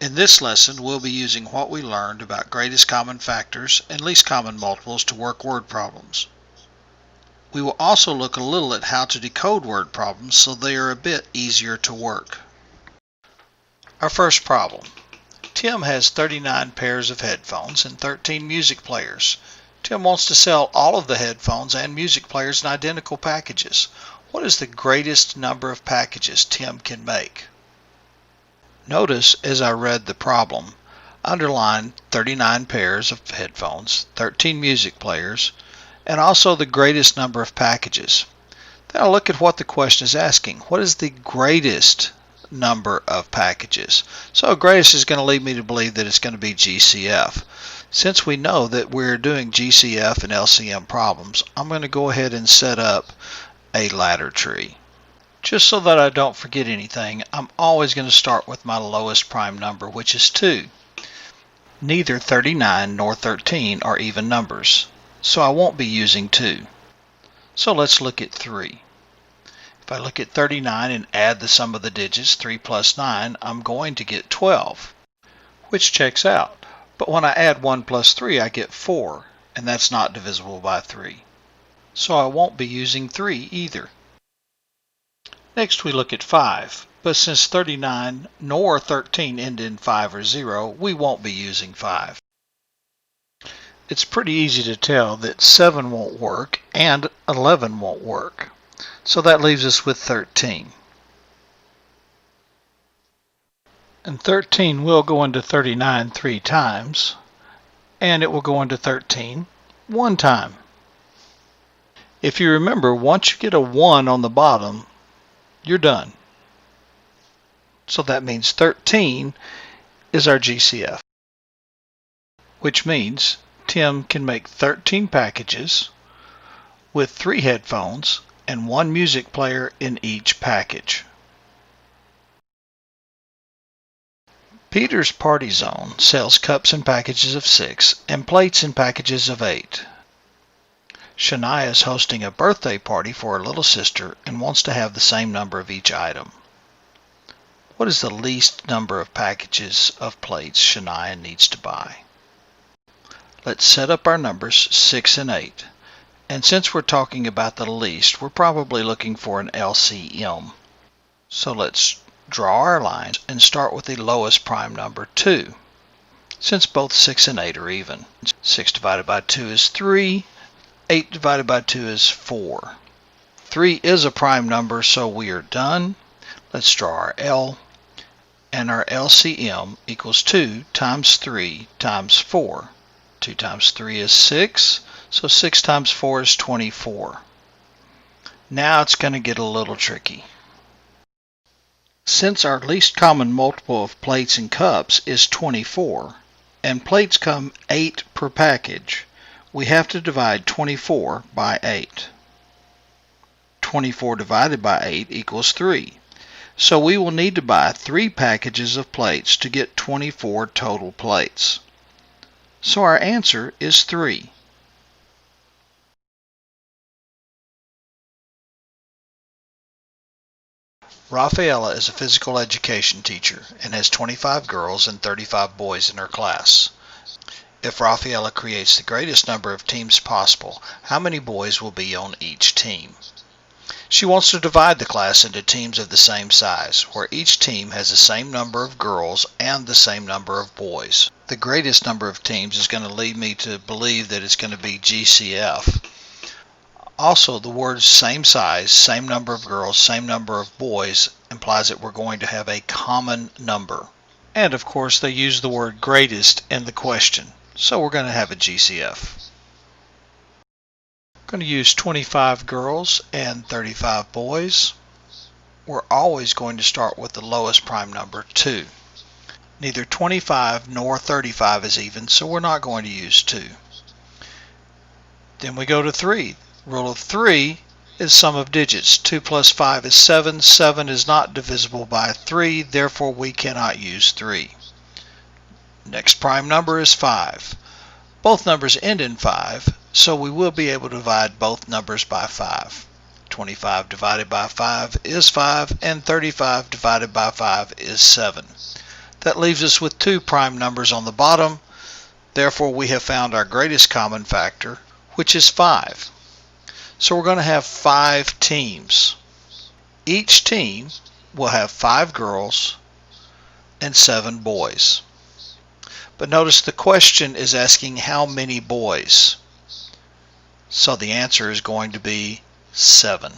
In this lesson, we'll be using what we learned about greatest common factors and least common multiples to work word problems. We will also look a little at how to decode word problems so they are a bit easier to work. Our first problem. Tim has 39 pairs of headphones and 13 music players. Tim wants to sell all of the headphones and music players in identical packages. What is the greatest number of packages Tim can make? Notice as I read the problem, underline 39 pairs of headphones, 13 music players, and also the greatest number of packages. Then I'll look at what the question is asking. What is the greatest number of packages? So greatest is going to lead me to believe that it's going to be GCF. Since we know that we're doing GCF and LCM problems, I'm going to go ahead and set up a ladder tree. Just so that I don't forget anything, I'm always going to start with my lowest prime number, which is 2. Neither 39 nor 13 are even numbers, so I won't be using 2. So let's look at 3. If I look at 39 and add the sum of the digits, 3 plus 9, I'm going to get 12, which checks out. But when I add 1 plus 3, I get 4, and that's not divisible by 3. So I won't be using 3 either. Next we look at 5, but since 39 nor 13 end in 5 or 0, we won't be using 5. It's pretty easy to tell that 7 won't work and 11 won't work. So that leaves us with 13. And 13 will go into 39 3 times, and it will go into 13 1 time. If you remember, once you get a 1 on the bottom, you're done. So that means 13 is our GCF, which means Tim can make 13 packages with 3 headphones and 1 music player in each package. Peter's Party Zone sells cups in packages of 6 and plates in packages of 8. Shania is hosting a birthday party for her little sister and wants to have the same number of each item. What is the least number of packages of plates Shania needs to buy? Let's set up our numbers 6 and 8. And since we're talking about the least, we're probably looking for an LCM. So let's draw our lines and start with the lowest prime number, 2, since both 6 and 8 are even. 6 divided by 2 is 3. 8 divided by 2 is 4. 3 is a prime number, so we are done. Let's draw our L, and our LCM equals 2 times 3 times 4. 2 times 3 is 6, so 6 times 4 is 24. Now it's going to get a little tricky. Since our least common multiple of plates and cups is 24, and plates come 8 per package, we have to divide 24 by 8. 24 divided by 8 equals 3. So we will need to buy 3 packages of plates to get 24 total plates. So our answer is 3. Rafaela is a physical education teacher and has 25 girls and 35 boys in her class. If Rafaela creates the greatest number of teams possible, how many boys will be on each team? She wants to divide the class into teams of the same size, where each team has the same number of girls and the same number of boys. The greatest number of teams is going to lead me to believe that it's going to be GCF. Also, the words same size, same number of girls, same number of boys implies that we're going to have a common number. And of course, they use the word greatest in the question. So we're going to have a GCF. I'm going to use 25 girls and 35 boys. We're always going to start with the lowest prime number, 2. Neither 25 nor 35 is even, so we're not going to use 2. Then we go to 3. Rule of 3 is sum of digits. 2 plus 5 is 7. 7 is not divisible by 3, therefore we cannot use 3. Next prime number is 5. Both numbers end in 5, so we will be able to divide both numbers by 5. 25 divided by 5 is 5, and 35 divided by 5 is 7. That leaves us with two prime numbers on the bottom. Therefore, we have found our greatest common factor, which is 5. So we're going to have 5 teams. Each team will have 5 girls and 7 boys. But notice the question is asking how many boys. So the answer is going to be 7.